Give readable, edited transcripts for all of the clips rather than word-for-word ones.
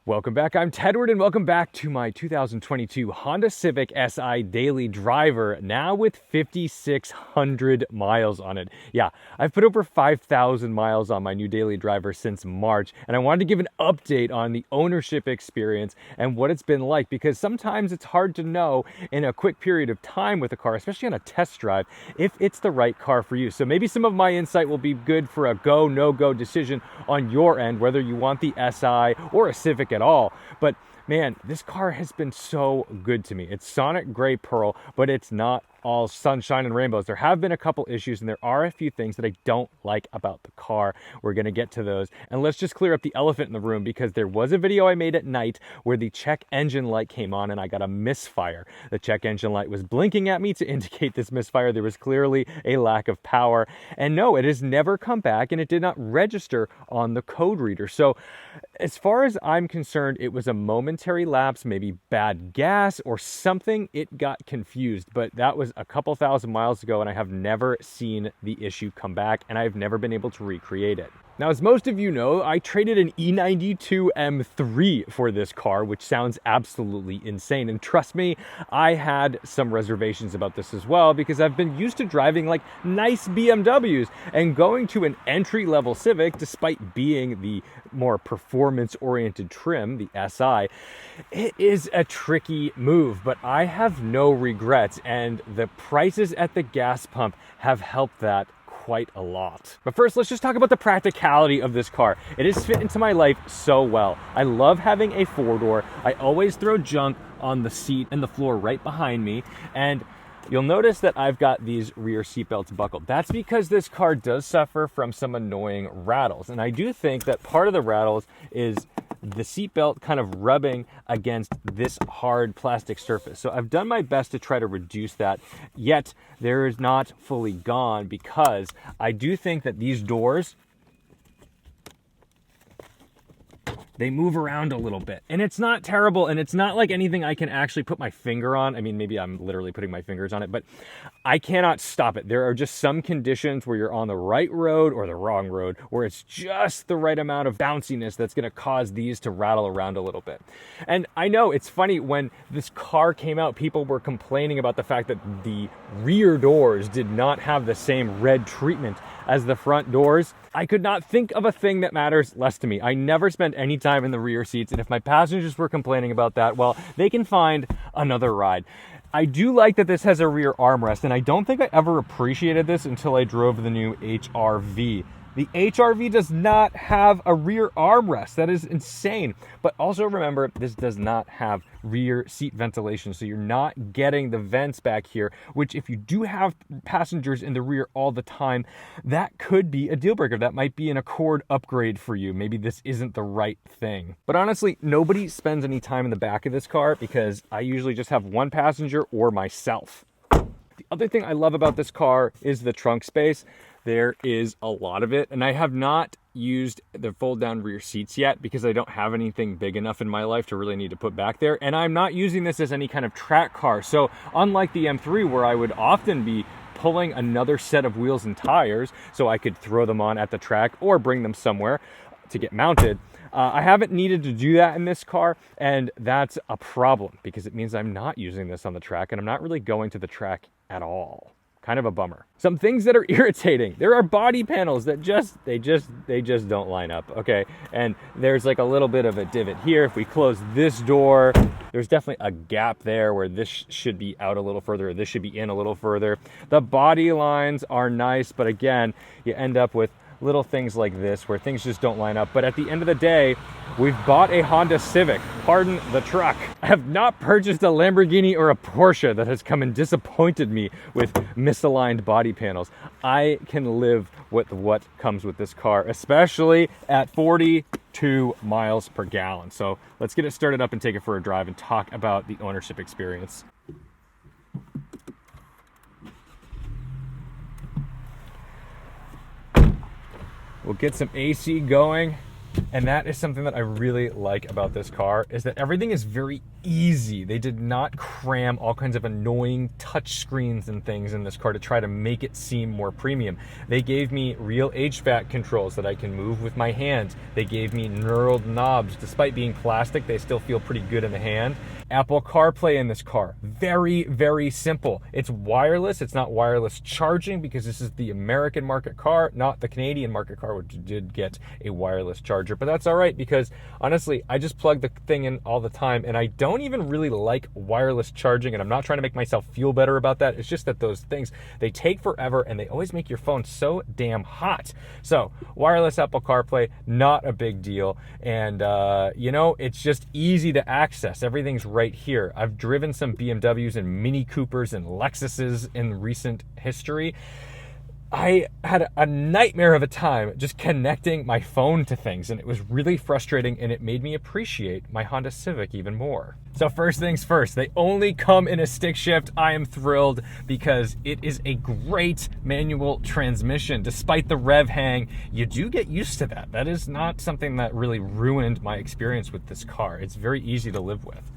Welcome back, I'm Tedward, and welcome back to my 2022 Honda Civic Si Daily Driver, now with 5,600 miles on it. Yeah, I've put over 5,000 miles on my new daily driver since March, and I wanted to give an update on the ownership experience and what it's been like, because sometimes it's hard to know in a quick period of time with a car, especially on a test drive, if it's the right car for you. So maybe some of my insight will be good for a go, no-go decision on your end, whether you want the Si or a Civic at all. But man, this car has been so good to me. It's Sonic Gray Pearl, but it's not all sunshine and rainbows. There have been a couple issues, and there are a few things that I don't like about the car. We're going to get to those. And let's just clear up the elephant in the room, because there was a video I made at night where the check engine light came on and I got a misfire. The check engine light was blinking at me to indicate this misfire. There was clearly a lack of power. And no, it has never come back, and it did not register on the code reader. So as far as I'm concerned, it was a momentary lapse, maybe bad gas or something. It got confused, but that was a couple thousand miles ago, and I have never seen the issue come back, and I've never been able to recreate it. Now, as most of you know, I traded an E92 M3 for this car, which sounds absolutely insane. And trust me, I had some reservations about this as well, because I've been used to driving like nice BMWs, and going to an entry-level Civic, despite being the more performance-oriented trim, the Si, it is a tricky move, but I have no regrets, and the prices at the gas pump have helped that quite a lot. But first, let's just talk about the practicality of this car. It has fit into my life so well. I love having a four-door. I always throw junk on the seat and the floor right behind me, and you'll notice that I've got these rear seatbelts buckled. That's because this car does suffer from some annoying rattles, and I do think that part of the rattles is the seatbelt kind of rubbing against this hard plastic surface. So I've done my best to try to reduce that, yet there is not fully gone, because I do think that these doors, they move around a little bit, and it's not terrible, and it's not like anything I can actually put my finger on. I mean, maybe I'm literally putting my fingers on it, but I cannot stop it. There are just some conditions where you're on the right road or the wrong road, where it's just the right amount of bounciness that's going to cause these to rattle around a little bit. And I know it's funny, when this car came out, people were complaining about the fact that the rear doors did not have the same red treatment as the front doors. I could not think of a thing that matters less to me. I never spend any time in the rear seats, and if my passengers were complaining about that, well, they can find another ride. I do like that this has a rear armrest, and I don't think I ever appreciated this until I drove the new HR-V. The HR-V does not have a rear armrest. That is insane. But also remember, this does not have rear seat ventilation, so you're not getting the vents back here, which if you do have passengers in the rear all the time, that could be a deal breaker. That might be an Accord upgrade for you. Maybe this isn't the right thing. But honestly, nobody spends any time in the back of this car, because I usually just have one passenger or myself. The other thing I love about this car is the trunk space. There is a lot of it, and I have not used the fold down rear seats yet, because I don't have anything big enough in my life to really need to put back there, and I'm not using this as any kind of track car. So unlike the M3, where I would often be pulling another set of wheels and tires so I could throw them on at the track or bring them somewhere to get mounted, I haven't needed to do that in this car, and that's a problem, because it means I'm not using this on the track, and I'm not really going to the track at all. Kind of a bummer. Some things that are irritating. There are body panels that they just don't line up, okay? And there's like a little bit of a divot here. If we close this door, there's definitely a gap there where this should be out a little further, or this should be in a little further. The body lines are nice, but again, you end up with little things like this where things just don't line up. But at the end of the day, we've bought a Honda Civic. Pardon the truck. I have not purchased a Lamborghini or a Porsche that has come and disappointed me with misaligned body panels. I can live with what comes with this car, especially at 42 miles per gallon. So let's get it started up and take it for a drive and talk about the ownership experience. We'll get some AC going. And that is something that I really like about this car, is that everything is very easy. They did not cram all kinds of annoying touch screens and things in this car to try to make it seem more premium. They gave me real HVAC controls that I can move with my hands. They gave me knurled knobs. Despite being plastic, they still feel pretty good in the hand. Apple CarPlay in this car. Very, very simple. It's wireless. It's not wireless charging because this is the American market car, not the Canadian market car, which did get a wireless charger. But that's all right because honestly, I just plug the thing in all the time and I don't even really like wireless charging, and I'm not trying to make myself feel better about that. It's just that those things, they take forever and they always make your phone so damn hot. So wireless Apple CarPlay, not a big deal. And it's just easy to access. Everything's right here. I've driven some BMWs and Mini Coopers and Lexuses in recent history. I had a nightmare of a time just connecting my phone to things, and it was really frustrating, and it made me appreciate my Honda Civic even more. So first things first, they only come in a stick shift. I am thrilled because it is a great manual transmission. Despite the rev hang, you do get used to that. That is not something that really ruined my experience with this car. It's very easy to live with.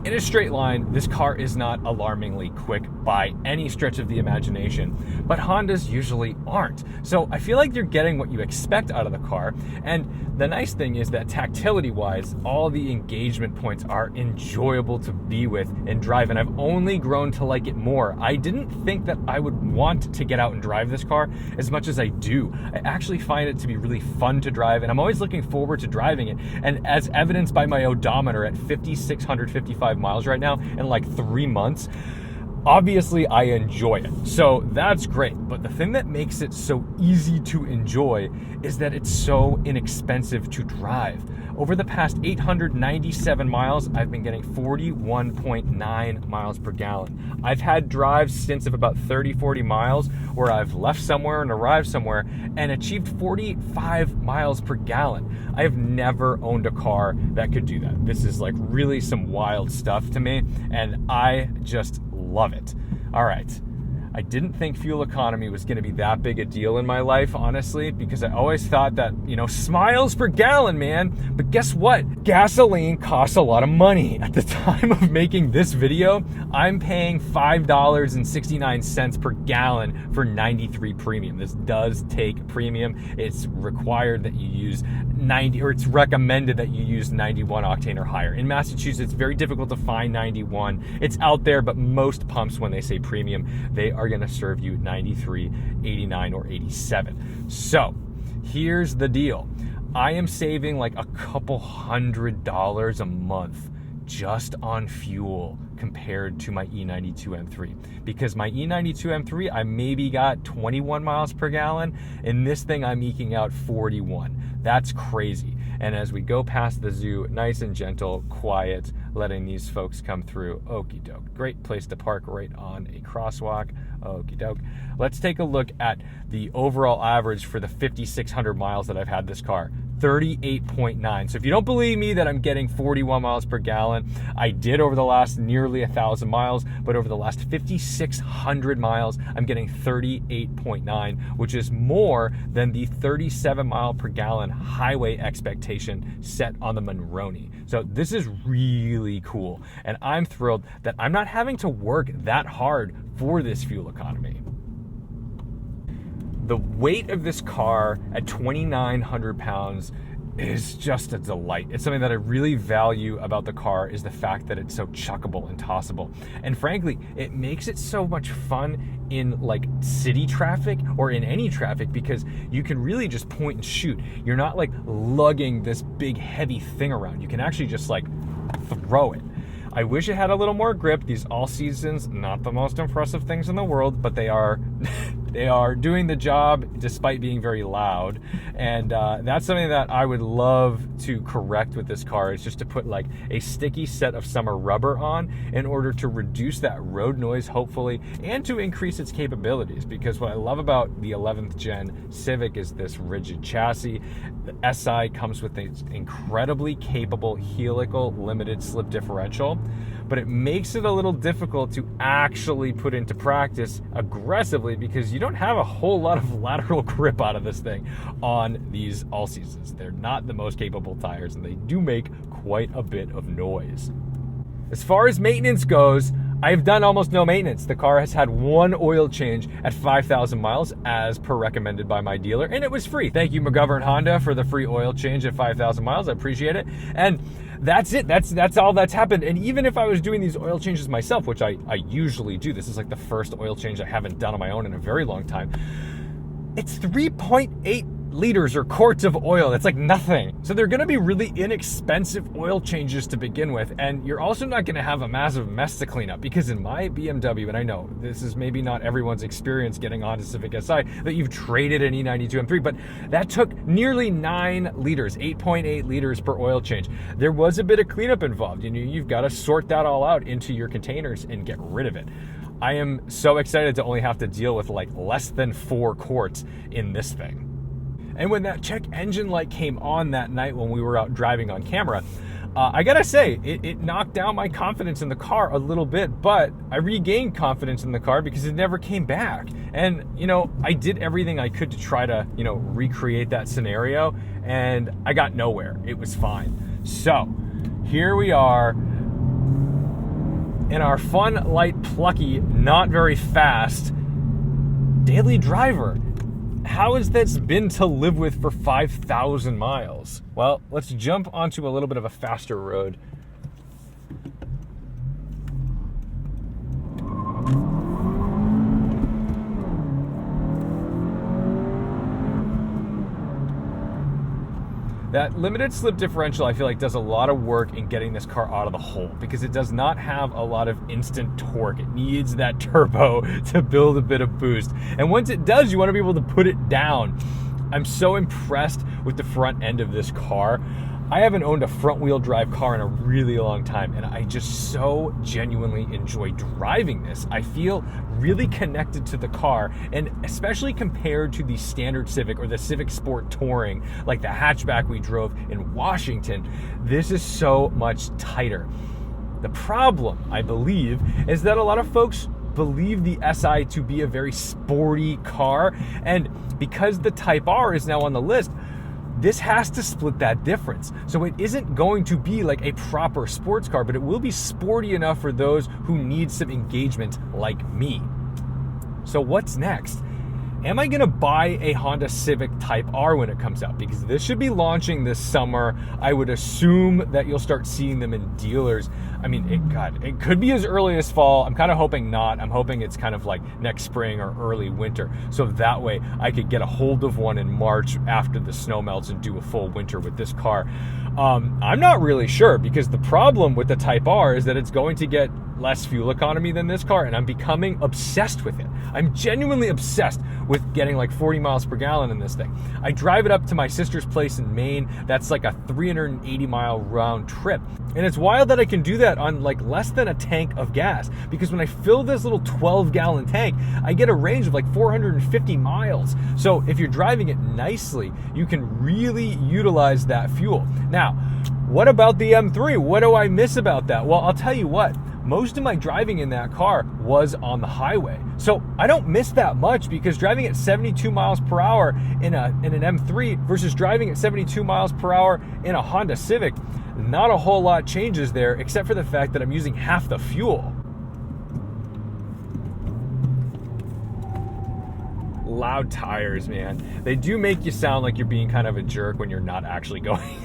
In a straight line, this car is not alarmingly quick by any stretch of the imagination, but Hondas usually aren't. So I feel like you're getting what you expect out of the car, and the nice thing is that tactility-wise, all the engagement points are enjoyable to be with and drive, and I've only grown to like it more. I didn't think that I would want to get out and drive this car as much as I do. I actually find it to be really fun to drive, and I'm always looking forward to driving it, and as evidenced by my odometer at 5,655 miles right now in like 3 months, obviously I enjoy it. So that's great. But the thing that makes it so easy to enjoy is that it's so inexpensive to drive. Over the past 897 miles, I've been getting 41.9 miles per gallon. I've had drive stints of about 30, 40 miles where I've left somewhere and arrived somewhere and achieved 45 miles per gallon. I have never owned a car that could do that. This is like really some wild stuff to me, and I just love it. All right. I didn't think fuel economy was going to be that big a deal in my life, honestly, because I always thought that, smiles per gallon, man. But guess what? Gasoline costs a lot of money. At the time of making this video, I'm paying $5.69 per gallon for 93 premium. This does take premium. It's required that you use 90, or it's recommended that you use 91 octane or higher. In Massachusetts, it's very difficult to find 91. It's out there, but most pumps, when they say premium, they are going to serve you 93, 89, or 87. So here's the deal. I am saving like a couple $100 a month just on fuel compared to my E92 M3, because my E92 M3, I maybe got 21 miles per gallon. In this thing, I'm eking out 41. That's crazy. And as we go past the zoo, nice and gentle, quiet, letting these folks come through. Okie doke. Great place to park right on a crosswalk. Okie doke. Let's take a look at the overall average for the 5,600 miles that I've had this car. 38.9. So if you don't believe me that I'm getting 41 miles per gallon, I did over the last nearly 1,000 miles, but over the last 5,600 miles, I'm getting 38.9, which is more than the 37 mile per gallon highway expectation set on the Monroney. So this is really cool, and I'm thrilled that I'm not having to work that hard for this fuel economy. The weight of this car at 2,900 pounds is just a delight. It's something that I really value about the car, is the fact that it's so chuckable and tossable. And frankly, it makes it so much fun in like city traffic or in any traffic, because you can really just point and shoot. You're not like lugging this big heavy thing around. You can actually just like throw it. I wish it had a little more grip. These all seasons, not the most impressive things in the world, but they are They are doing the job despite being very loud, and that's something that I would love to correct with this car, is just to put like a sticky set of summer rubber on in order to reduce that road noise, hopefully, and to increase its capabilities. Because what I love about the 11th gen Civic is this rigid chassis. The SI comes with an incredibly capable helical limited slip differential, but it makes it a little difficult to actually put into practice aggressively because you don't have a whole lot of lateral grip out of this thing on these all-seasons. They're not the most capable tires, and they do make quite a bit of noise. As far as maintenance goes, I've done almost no maintenance. The car has had one oil change at 5,000 miles as per recommended by my dealer, and it was free. Thank you, McGovern Honda, for the free oil change at 5,000 miles. I appreciate it. And that's it. That's all that's happened. And even if I was doing these oil changes myself, which I usually do, this is like the first oil change I haven't done on my own in a very long time, it's 3.8 liters or quarts of oil. That's like nothing. So they're going to be really inexpensive oil changes to begin with, and you're also not going to have a massive mess to clean up, because in my BMW, and I know this is maybe not everyone's experience getting onto Civic Si, that you've traded an E92 M3, but that took nearly 9 liters, 8.8 liters per oil change. There was a bit of cleanup involved. You've got to sort that all out into your containers and get rid of it. I am so excited to only have to deal with like less than 4 quarts in this thing. And when that check engine light came on that night when we were out driving on camera, I gotta say, it knocked down my confidence in the car a little bit, but I regained confidence in the car because it never came back. And, I did everything I could to try to, recreate that scenario, and I got nowhere. It was fine. So, here we are in our fun, light, plucky, not very fast daily driver. How has this been to live with for 5,000 miles? Well, let's jump onto a little bit of a faster road. That limited slip differential, I feel like, does a lot of work in getting this car out of the hole, because it does not have a lot of instant torque. It needs that turbo to build a bit of boost. And once it does, you want to be able to put it down. I'm so impressed with the front end of this car. I haven't owned a front-wheel drive car in a really long time, and I just so genuinely enjoy driving this. I feel really connected to the car, and especially compared to the standard Civic or the Civic Sport Touring, like the hatchback we drove in Washington, this is so much tighter. The problem, I believe, is that a lot of folks believe the SI to be a very sporty car, and because the Type R is now on the list, this has to split that difference. So it isn't going to be like a proper sports car, but it will be sporty enough for those who need some engagement like me. So what's next? Am I gonna buy a Honda Civic Type R when it comes out? Because this should be launching this summer. I would assume that you'll start seeing them in dealers. I mean, it could be as early as fall. I'm kind of hoping not. I'm hoping it's kind of like next spring or early winter. So that way I could get a hold of one in March after the snow melts and do a full winter with this car. I'm not really sure, because the problem with the Type R is that it's going to get less fuel economy than this car, and I'm becoming obsessed with it. I'm genuinely obsessed with getting like 40 miles per gallon in this thing. I drive it up to my sister's place in Maine. That's like a 380 mile round trip. And it's wild that I can do that on like less than a tank of gas, because when I fill this little 12-gallon tank, I get a range of like 450 miles. So if you're driving it nicely, you can really utilize that fuel. Now, what about the M3? What do I miss about that? Well, I'll tell you what. Most of my driving in that car was on the highway. So I don't miss that much, because driving at 72 miles per hour in an M3 versus driving at 72 miles per hour in a Honda Civic, not a whole lot changes there, except for the fact that I'm using half the fuel. Loud tires, man. They do make you sound like you're being kind of a jerk when you're not actually going.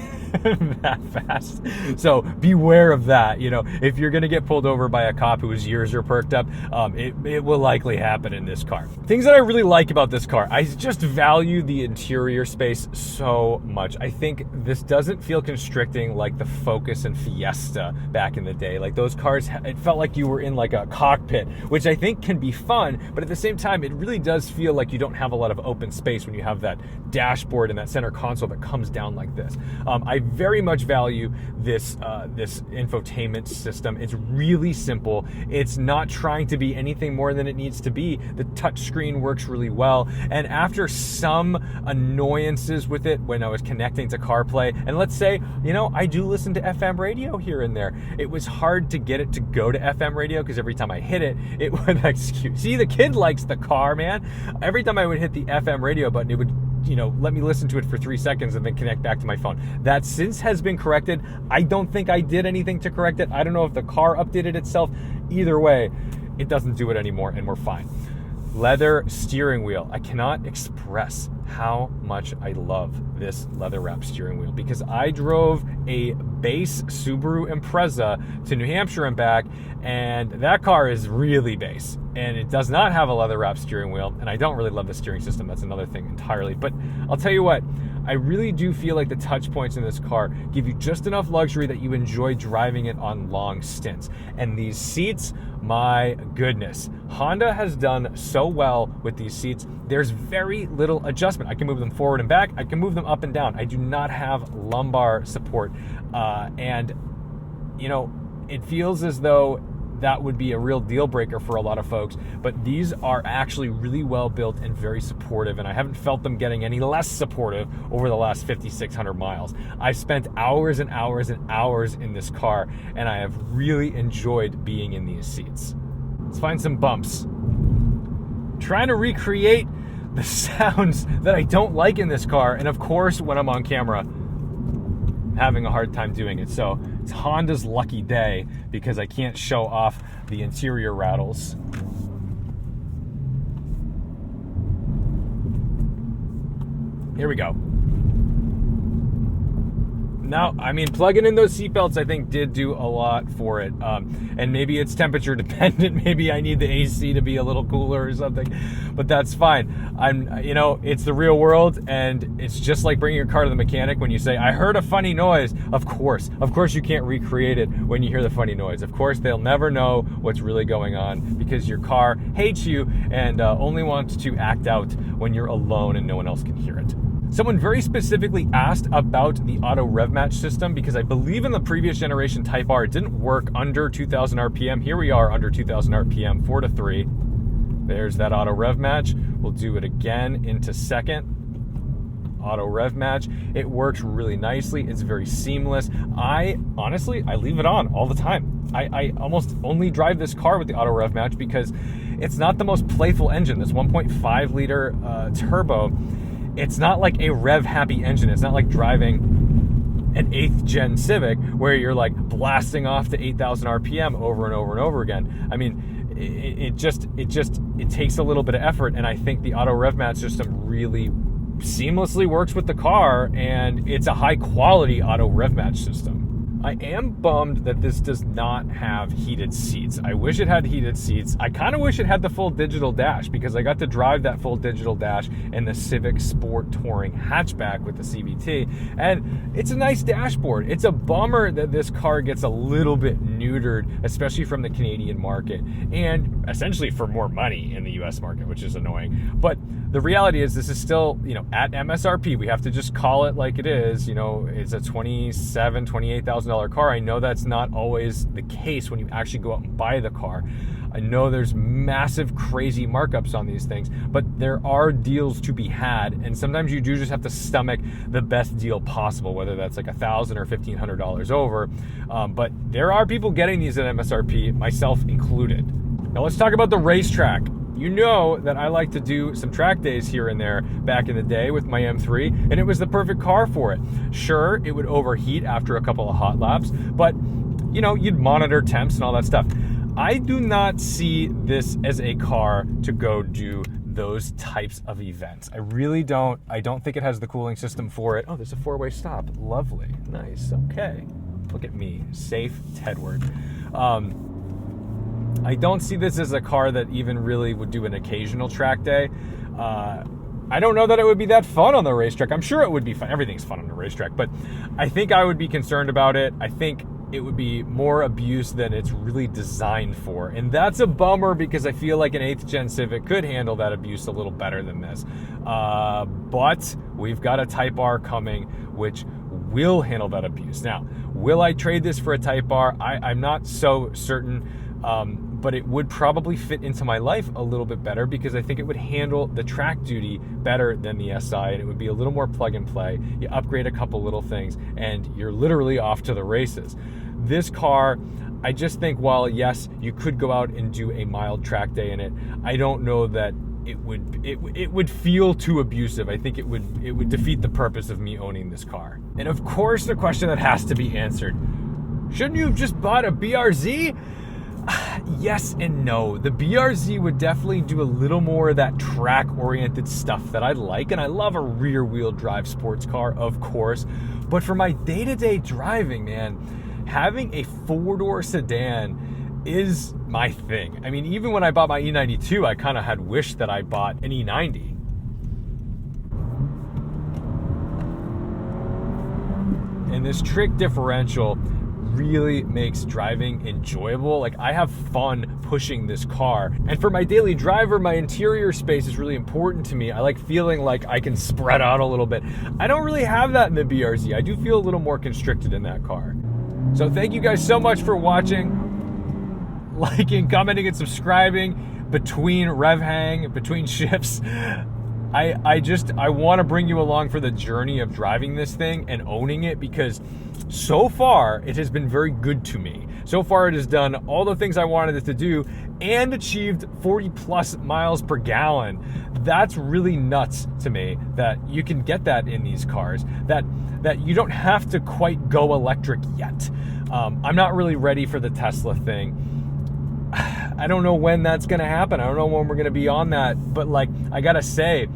that fast. So beware of that. You know, if you're going to get pulled over by a cop whose ears are perked up, it will likely happen in this car. Things that I really like about this car, I just value the interior space so much. I think this doesn't feel constricting like the Focus and Fiesta back in the day. Like those cars, it felt like you were in like a cockpit, which I think can be fun, but at the same time, it really does feel like you don't have a lot of open space when you have that dashboard and that center console that comes down like this. I very much value this infotainment system. It's really simple. It's not trying to be anything more than it needs to be. The touch screen works really well, and after some annoyances with it when I was connecting to CarPlay, and let's say, you know, I do listen to FM radio here and there, it was hard to get it to go to FM radio because every time I hit it, it would see, the kid likes the car, man. Every time I would hit the FM radio button, it would, you know, let me listen to it for 3 seconds and then connect back to my phone. That since has been corrected. I don't think I did anything to correct it. I don't know if the car updated itself. Either way, it doesn't do it anymore, and we're fine. Leather steering wheel. I cannot express how much I love this leather wrap steering wheel, because I drove a base Subaru Impreza to New Hampshire and back, and that car is really base, and it does not have a leather wrap steering wheel, and I don't really love the steering system. That's another thing entirely. But I'll tell you what, I really do feel like the touch points in this car give you just enough luxury that you enjoy driving it on long stints. And these seats, my goodness, Honda has done so well with these seats. There's very little adjustment. I can move them forward and back. I can move them up and down. I do not have lumbar support. And, you know, it feels as though that would be a real deal breaker for a lot of folks, but these are actually really well built and very supportive, and I haven't felt them getting any less supportive over the last 5,600 miles. I've spent hours and hours and hours in this car, and I have really enjoyed being in these seats. Let's find some bumps. Trying to recreate the sounds that I don't like in this car, and of course when I'm on camera, I'm having a hard time doing it. So it's Honda's lucky day because I can't show off the interior rattles. Here we go. Now, I mean, plugging in those seatbelts, I think, did do a lot for it. And maybe it's temperature dependent. Maybe I need the AC to be a little cooler or something, but that's fine. You know, it's the real world, and it's just like bringing your car to the mechanic when you say, I heard a funny noise. Of course you can't recreate it when you hear the funny noise. Of course, they'll never know what's really going on because your car hates you and only wants to act out when you're alone and no one else can hear it. Someone very specifically asked about the auto rev match system because I believe in the previous generation Type R it didn't work under 2,000 RPM. Here we are under 2,000 RPM, 4 to 3. There's that auto rev match. We'll do it again into second. Auto rev match. It works really nicely. It's very seamless. I leave it on all the time. I almost only drive this car with the auto rev match because it's not the most playful engine. This 1.5 liter turbo. It's not like a rev-happy engine. It's not like driving an 8th gen Civic where you're like blasting off to 8,000 RPM over and over and over again. I mean, it takes a little bit of effort, and I think the auto rev match system really seamlessly works with the car, and it's a high-quality auto rev match system. I am bummed that this does not have heated seats. I wish it had heated seats. I kind of wish it had the full digital dash because I got to drive that full digital dash in the Civic Sport Touring hatchback with the CVT, and it's a nice dashboard. It's a bummer that this car gets a little bit neutered, especially from the Canadian market, and essentially for more money in the US market, which is annoying. But the reality is this is still, you know, at MSRP. We have to just call it like it is. You know, it's a $27,000, $28,000 car. I know that's not always the case when you actually go out and buy the car. I know there's massive, crazy markups on these things, but there are deals to be had, and sometimes you do just have to stomach the best deal possible, whether that's like $1,000 or $1,500 over. But there are people getting these at MSRP, myself included. Now let's talk about the Racetrack. You know that I like to do some track days here and there back in the day with my M3, and it was the perfect car for it. Sure, it would overheat after a couple of hot laps, but you know, you'd monitor temps and all that stuff. I do not see this as a car to go do those types of events. I really don't. I don't think it has the cooling system for it. Oh, there's a 4-way stop. Lovely. Nice. Okay. Look at me. Safe Tedward. I don't see this as a car that even really would do an occasional track day. I don't know that it would be that fun on the racetrack. I'm sure it would be fun. Everything's fun on the racetrack, but I think I would be concerned about it. I think it would be more abuse than it's really designed for. And that's a bummer because I feel like an 8th gen Civic could handle that abuse a little better than this. But we've got a Type R coming, which will handle that abuse. Now, will I trade this for a Type R? I'm not so certain, but it would probably fit into my life a little bit better because I think it would handle the track duty better than the SI, and it would be a little more plug and play. You upgrade a couple little things and you're literally off to the races. This car, I just think while yes, you could go out and do a mild track day in it, I don't know that it would feel too abusive. I think it would defeat the purpose of me owning this car. And of course, the question that has to be answered, shouldn't you have just bought a BRZ? Yes and no. The BRZ would definitely do a little more of that track-oriented stuff that I like, and I love a rear-wheel drive sports car, of course. But for my day-to-day driving, man, having a 4-door sedan is my thing. I mean, even when I bought my E92, I kind of had wished that I bought an E90. And this trick differential really makes driving enjoyable. Like, I have fun pushing this car. And for my daily driver, my interior space is really important to me. I like feeling like I can spread out a little bit. I don't really have that in the BRZ. I do feel a little more constricted in that car. So thank you guys so much for watching, liking, commenting, and subscribing between rev hang, between shifts. I want to bring you along for the journey of driving this thing and owning it, because so far it has been very good to me. So far it has done all the things I wanted it to do and achieved 40 plus miles per gallon. That's really nuts to me that you can get that in these cars, that you don't have to quite go electric yet. I'm not really ready for the Tesla thing. I don't know when that's going to happen. I don't know when we're going to be on that. But like, I got to say,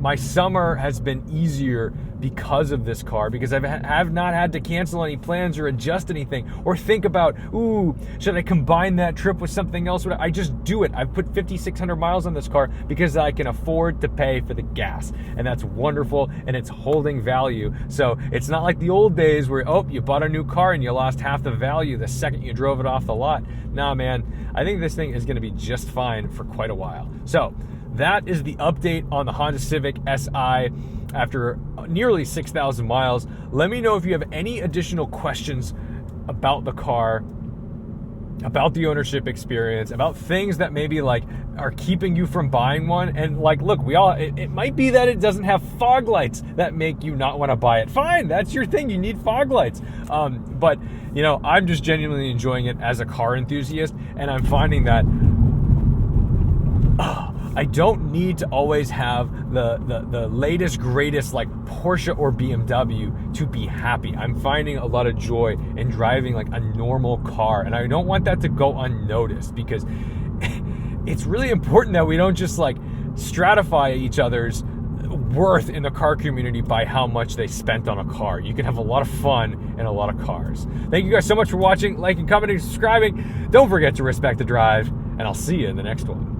my summer has been easier because of this car, because I have not had to cancel any plans or adjust anything or think about, ooh, should I combine that trip with something else? I just do it. I've put 5,600 miles on this car because I can afford to pay for the gas. And that's wonderful, and it's holding value. So it's not like the old days where, oh, you bought a new car and you lost half the value the second you drove it off the lot. Nah, man, I think this thing is going to be just fine for quite a while. So that is the update on the Honda Civic Si after nearly 6,000 miles. Let me know if you have any additional questions about the car, about the ownership experience, about things that maybe like are keeping you from buying one. And like, look, it might be that it doesn't have fog lights that make you not want to buy it. Fine, that's your thing. You need fog lights. But you know, I'm just genuinely enjoying it as a car enthusiast, and I'm finding that I don't need to always have the latest, greatest like Porsche or BMW to be happy. I'm finding a lot of joy in driving like a normal car, and I don't want that to go unnoticed, because it's really important that we don't just like stratify each other's worth in the car community by how much they spent on a car. You can have a lot of fun in a lot of cars. Thank you guys so much for watching, liking, commenting, subscribing. Don't forget to respect the drive, and I'll see you in the next one.